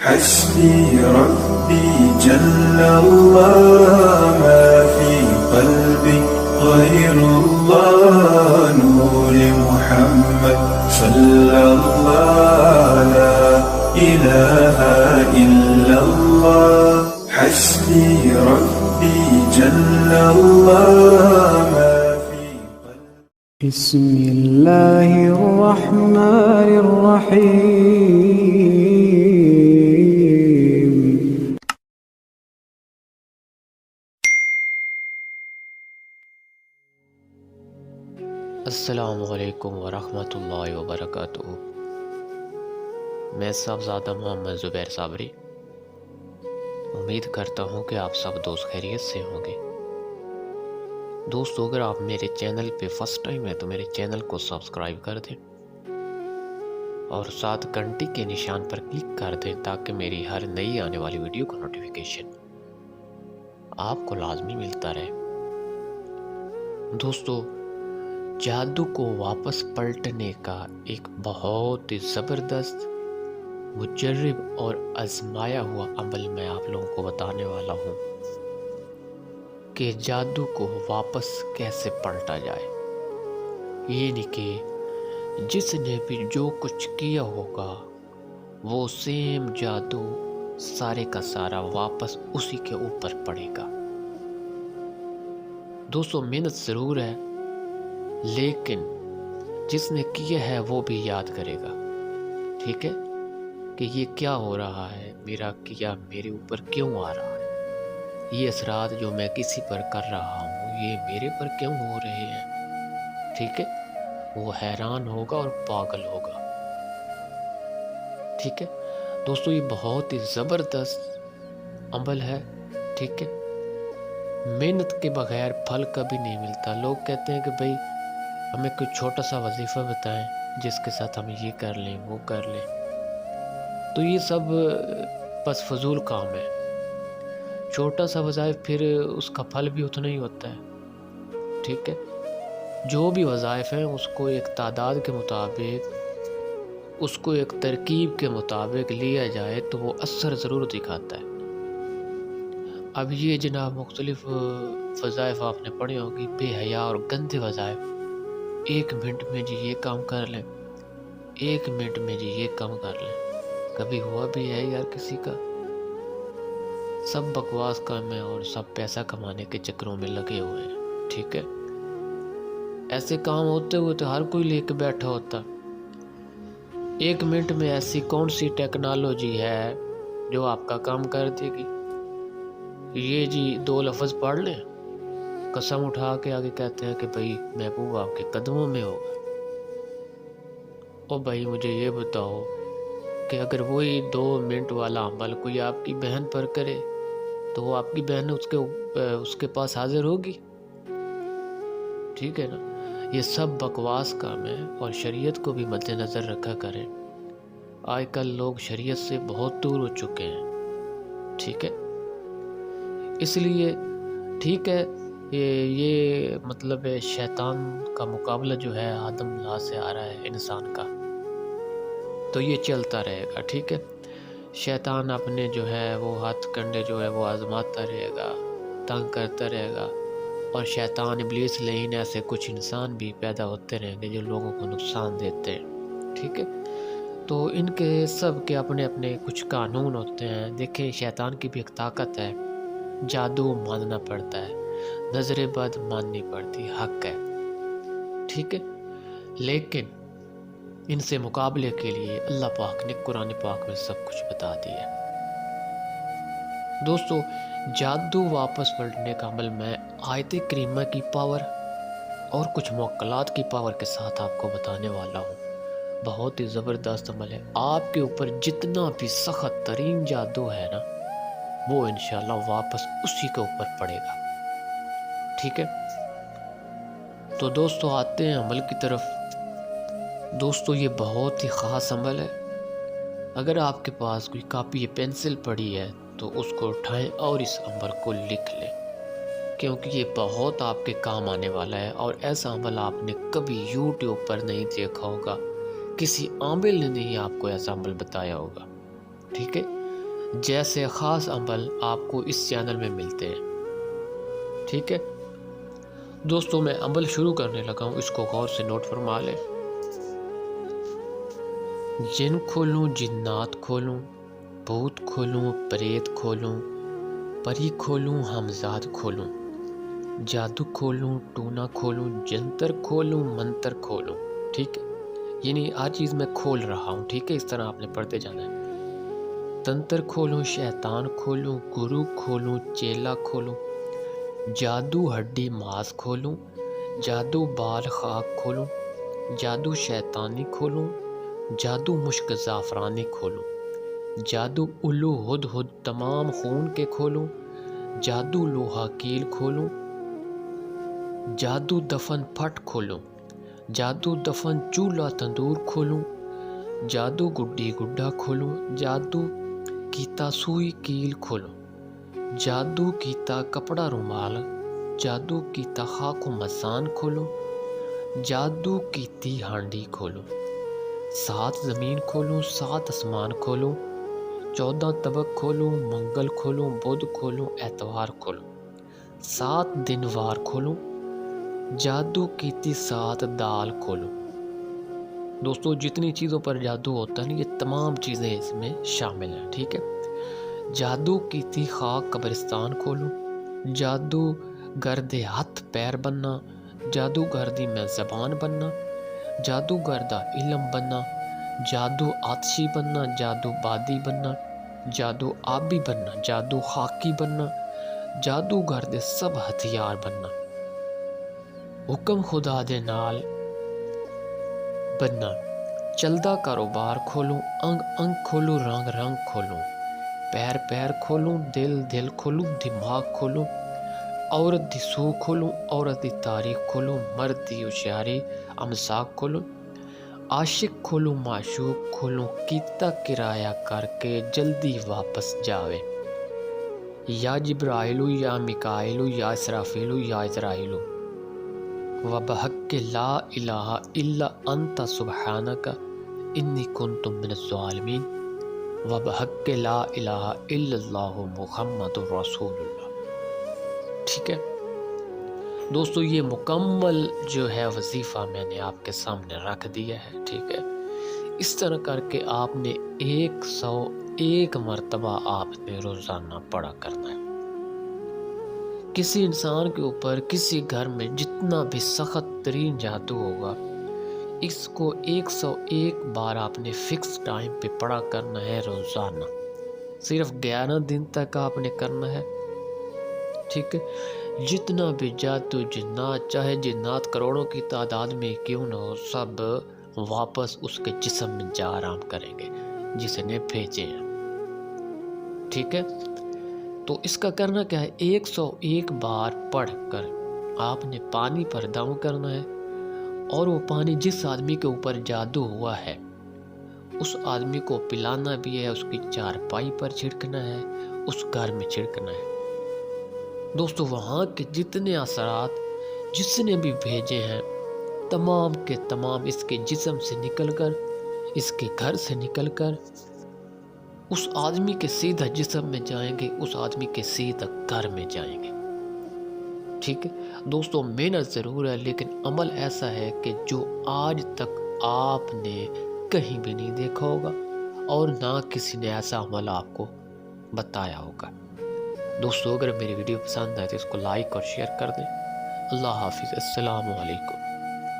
حسبي ربي جل الله ما في قلبي غير الله نور محمد صلى الله لا إله إلا الله حسبي ربي جل الله ما في قلبي بسم الله الرحمن الرحيم السلام علیکم ورحمۃ اللہ وبرکاتہ۔ میں صاحبزادہ محمد زبیر صابری امید کرتا ہوں کہ آپ سب دوست خیریت سے ہوں گے۔ دوستو، اگر آپ میرے چینل پہ فرسٹ ٹائم ہے تو میرے چینل کو سبسکرائب کر دیں اور ساتھ گھنٹی کے نشان پر کلک کر دیں تاکہ میری ہر نئی آنے والی ویڈیو کا نوٹیفیکیشن آپ کو لازمی ملتا رہے۔ دوستو، جادو کو واپس پلٹنے کا ایک بہت ہی زبردست، مجرب اور آزمایا ہوا عمل میں آپ لوگوں کو بتانے والا ہوں کہ جادو کو واپس کیسے پلٹا جائے۔ یہ نہیں کہ جس نے بھی جو کچھ کیا ہوگا وہ سیم جادو سارے کا سارا واپس اسی کے اوپر پڑے گا۔ دوستو، محنت ضرور ہے لیکن جس نے کیا ہے وہ بھی یاد کرے گا، ٹھیک ہے، کہ یہ کیا ہو رہا ہے، میرا کیا میرے اوپر کیوں آ رہا ہے، یہ اثرات جو میں کسی پر کر رہا ہوں یہ میرے پر کیوں ہو رہے ہیں، ٹھیک ہے، وہ حیران ہوگا اور پاگل ہوگا، ٹھیک ہے۔ دوستو، یہ بہت ہی زبردست عمل ہے، ٹھیک ہے۔ محنت کے بغیر پھل کبھی نہیں ملتا۔ لوگ کہتے ہیں کہ بھئی ہمیں کوئی چھوٹا سا وظیفہ بتائیں جس کے ساتھ ہم یہ کر لیں وہ کر لیں، تو یہ سب بس فضول کام ہے۔ چھوٹا سا وظائف پھر اس کا پھل بھی اتنا ہی ہوتا ہے، ٹھیک ہے۔ جو بھی وظائف ہیں اس کو ایک تعداد کے مطابق، اس کو ایک ترکیب کے مطابق لیا جائے تو وہ اثر ضرور دکھاتا ہے۔ اب یہ جناب مختلف وظائف آپ نے پڑھی ہوگی، بے حیا اور گندے وظائف، 1 منٹ میں جی یہ کام کر لیں، 1 منٹ میں جی یہ کام کر لیں، کبھی ہوا بھی ہے یار کسی کا؟ سب بکواس کام ہے اور سب پیسہ کمانے کے چکروں میں لگے ہوئے ہیں، ٹھیک ہے۔ ایسے کام ہوتے ہوئے تو ہر کوئی لے کے بیٹھا ہوتا۔ 1 منٹ میں ایسی کون سی ٹیکنالوجی ہے جو آپ کا کام کر دے گی؟ یہ جی 2 لفظ پڑھ لیں، قسم اٹھا کے آگے کہتے ہیں کہ بھئی محبوب آپ کے قدموں میں ہوگا۔ او بھائی مجھے یہ بتاؤ کہ اگر وہی 2 منٹ والا عمل کوئی آپ کی بہن پر کرے تو وہ آپ کی بہن اس کے پاس حاضر ہوگی؟ ٹھیک ہے نا۔ یہ سب بکواس کام ہے اور شریعت کو بھی مد نظر رکھا کریں۔ آج کل لوگ شریعت سے بہت دور ہو چکے ہیں، ٹھیک ہے۔ اس لیے ٹھیک ہے، یہ مطلب شیطان کا مقابلہ جو ہے آدم اللہ سے آ رہا ہے انسان کا، تو یہ چلتا رہے گا، ٹھیک ہے۔ شیطان اپنے جو ہے وہ ہاتھ کنڈے جو ہے وہ آزماتا رہے گا، تنگ کرتا رہے گا، اور شیطان ابلیس لعین ایسے کچھ انسان بھی پیدا ہوتے رہیں گے جو لوگوں کو نقصان دیتے ہیں، ٹھیک ہے۔ تو ان کے سب کے اپنے اپنے کچھ قانون ہوتے ہیں۔ دیکھیں، شیطان کی بھی ایک طاقت ہے، جادو ماننا پڑتا ہے، نظر بد ماننی پڑتی، حق ہے، ٹھیک ہے۔ لیکن ان سے مقابلے کے لیے اللہ پاک نے قرآن پاک میں سب کچھ بتا دیا۔ دوستو، جادو واپس پلٹنے کا عمل میں آیت کریمہ کی پاور اور کچھ موکلات کی پاور کے ساتھ آپ کو بتانے والا ہوں۔ بہت ہی زبردست عمل ہے۔ آپ کے اوپر جتنا بھی سخت ترین جادو ہے نا، وہ انشاءاللہ واپس اسی کے اوپر پڑے گا، ٹھیک ہے۔ تو دوستو آتے ہیں عمل کی طرف۔ دوستو، یہ بہت ہی خاص عمل ہے۔ اگر آپ کے پاس کوئی کاپی یا پینسل پڑی ہے تو اس کو اٹھائیں اور اس عمل کو لکھ لیں، کیونکہ یہ بہت آپ کے کام آنے والا ہے، اور ایسا عمل آپ نے کبھی یوٹیوب پر نہیں دیکھا ہوگا، کسی عامل نے نہیں آپ کو ایسا عمل بتایا ہوگا، ٹھیک ہے۔ جیسے خاص عمل آپ کو اس چینل میں ملتے ہیں، ٹھیک ہے دوستوں۔ میں عمل شروع کرنے لگا ہوں، اس کو غور سے نوٹ فرما لیں۔ جن کھولوں جنات کھولوں، بھوت کھولوں پریت کھولوں، پری کھولوں ہمزاد کھولوں، جادو کھولوں ٹونا کھولوں، جنتر کھولوں منتر کھولوں، ٹھیک ہے، یعنی ہر چیز میں کھول رہا ہوں، ٹھیک ہے، اس طرح آپ نے پڑھتے جانا ہے۔ تنتر کھولوں شیطان کھولوں، گرو کھولوں چیلا کھولوں، جادو ہڈی ماس کھولوں، جادو بال خاک کھولوں، جادو شیطانی کھولوں، جادو مشک زعفرانی کھولوں، جادو الو ہد ہد تمام خون کے کھولوں، جادو لوہا کیل کھولوں، جادو دفن پھٹ کھولوں، جادو دفن چولہا تندور کھولوں، جادو گڈی گڈا کھولوں، جادو کیتا سوئی کیل کھولوں، جادو کیتا کپڑا رومال، جادو کیتا خاک و مسان کھولوں، جادو کیتی ہانڈی کھولوں، 7 زمین کھولوں 7 آسمان کھولوں، 14 طبق کھولوں، منگل کھولوں، بدھ کھولوں، اتوار کھولوں، 7 دن وار کھولوں، جادو کیتی 7 دال کھولوں۔ دوستو جتنی چیزوں پر جادو ہوتا ہے نا، یہ تمام چیزیں اس میں شامل ہیں، ٹھیک ہے۔ جادو کیتی خاک قبرستان کھولوں، جادو گردے ہاتھ پیر بننا، جادو گردی میں زبان بننا، جادو گردہ علم بننا، جادو آتشی بننا، جادو بادی بننا، جادو آبی بننا، جادو خاکی بننا، جادو گردے سب ہتھیار بننا، حکم خدا دے نال بننا، چلدا کاروبار کھولوں، انگ انگ کھولوں، رنگ رنگ کھولوں، پیر پیر کھولوں، دل دل کھولوں، دماغ کھولوں، عورت دی سو کھولوں، عورت دی تاریخ کھولوں، مرد دی ہوشیاری امساک کھولوں، عاشق کھولوں معشوق کھولوں، کیتا کرایہ کر کے جلدی واپس جاوے، یا جبرائیلو یا مکائیلو یا اسرافیلو یا اسرائیلو، وَبَحَقِّ لَا إِلَٰهَ إِلَّا أَنْتَ سُبْحَانَكَ إِنِّي كُنْتُ مِنَ الظَّالِمِينَ وَبَحَقِّ لَا إِلَٰهَ إِلَّا اللَّهُ مُحَمَّدٌ رَسُولُ اللَّهِ، ٹھیک ہے دوستو، یہ مکمل جو ہے وظیفہ میں نے آپ کے سامنے رکھ دیا ہے، ٹھیک ہے۔ اس طرح کر کے آپ نے 101 مرتبہ آپ نے روزانہ پڑھا کرنا ہے۔ کسی انسان کے اوپر کسی گھر میں جتنا بھی سخت ترین جادو ہوگا، اس کو 101 بار آپ نے فکس ٹائم پہ پڑھا کرنا ہے روزانہ، صرف 11 دن تک آپ نے کرنا ہے، ٹھیک ہے۔ جتنا بھی جادو جنات، چاہے جنات کروڑوں کی تعداد میں کیوں نہ ہو، سب واپس اس کے جسم میں جا آرام کریں گے جس نے بھیجے ہیں، ٹھیک ہے۔ تو اس کا کرنا کیا ہے، 101 بار پڑھ کر آپ نے پانی پر دم کرنا ہے، اور وہ پانی جس آدمی کے اوپر جادو ہوا ہے اس آدمی کو پلانا بھی ہے، اس کی چارپائی پر چھڑکنا ہے، اس گھر میں چھڑکنا ہے۔ دوستو وہاں کے جتنے اثرات جس نے بھی بھیجے ہیں، تمام کے تمام اس کے جسم سے نکل کر، اس کے گھر سے نکل کر اس آدمی کے سیدھا جسم میں جائیں گے، اس آدمی کے سیدھا گھر میں جائیں گے، ٹھیک ہے دوستو۔ محنت ضرور ہے، لیکن عمل ایسا ہے کہ جو آج تک آپ نے کہیں بھی نہیں دیکھا ہوگا، اور نہ کسی نے ایسا عمل آپ کو بتایا ہوگا۔ دوستو اگر میری ویڈیو پسند آئے تو اس کو لائک اور شیئر کر دیں۔ اللہ حافظ، السلام علیکم۔